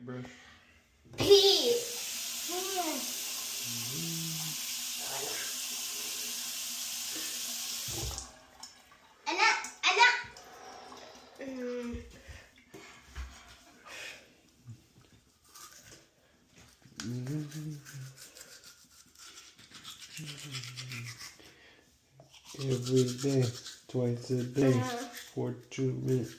brush. Every day, twice a day, for 2 minutes.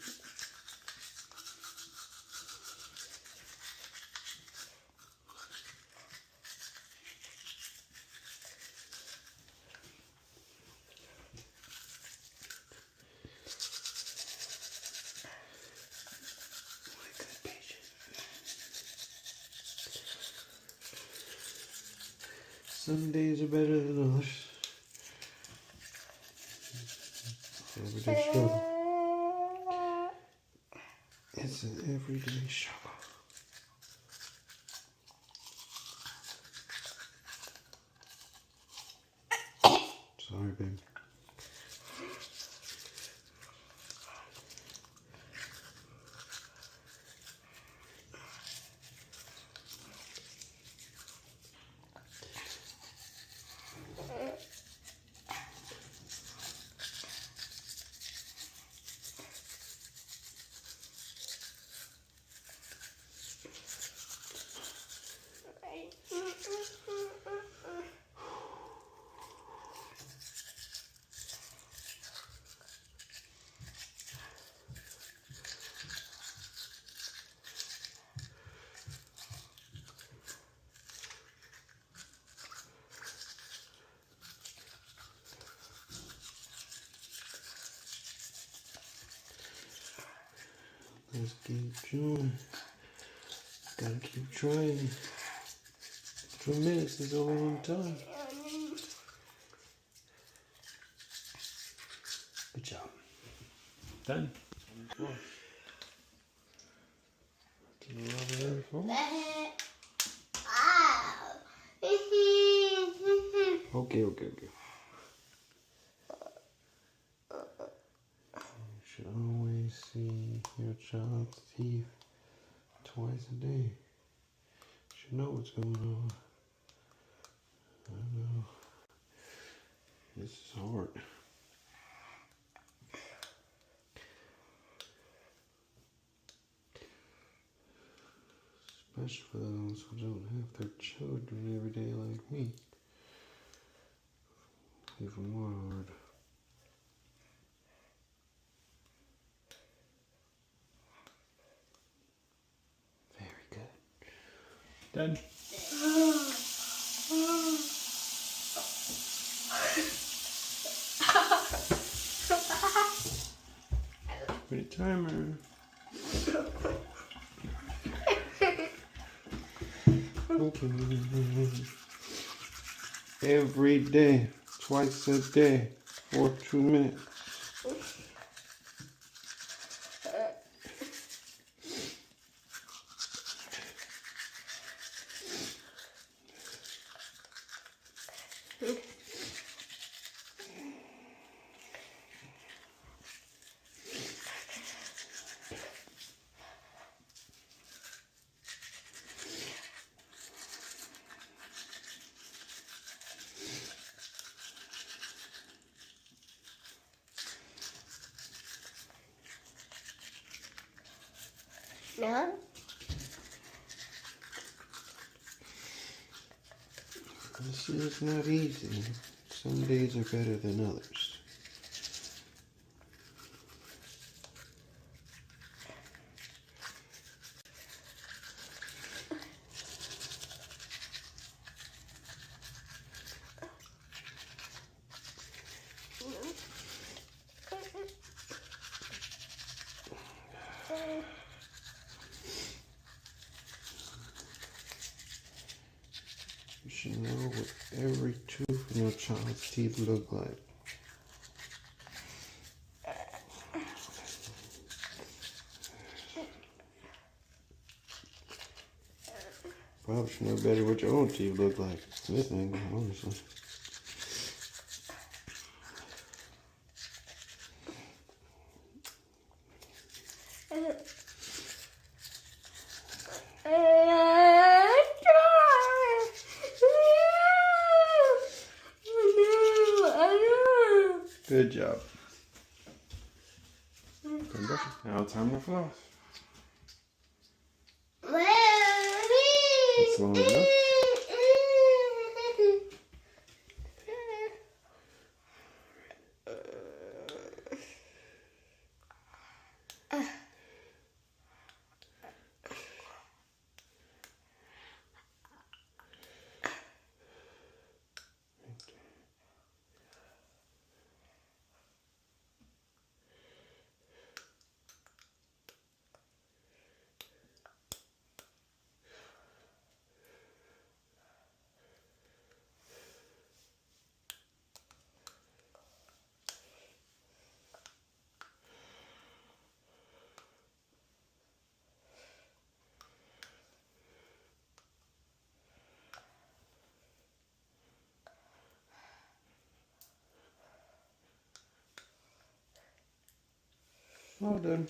Some days are better than others. Everyday struggle. It's an everyday struggle. Sorry, baby. Let's keep trying. Gotta keep trying. 2 minutes is a long time. Good job. Done. Okay. You should always see your child's teeth twice a day. You should know what's going on. I know. This is hard. Especially for those who don't have their children every day like me. Even more hard. Very good. Done. Put a timer. Okay. Every day, twice a day, for 2 minutes. No? This is not easy. Some days are better than others. You should know what every tooth in your child's teeth look like. Probably should know better what your own teeth look like. This angle, honestly. Good job. Now time to floss. It's long enough. All done.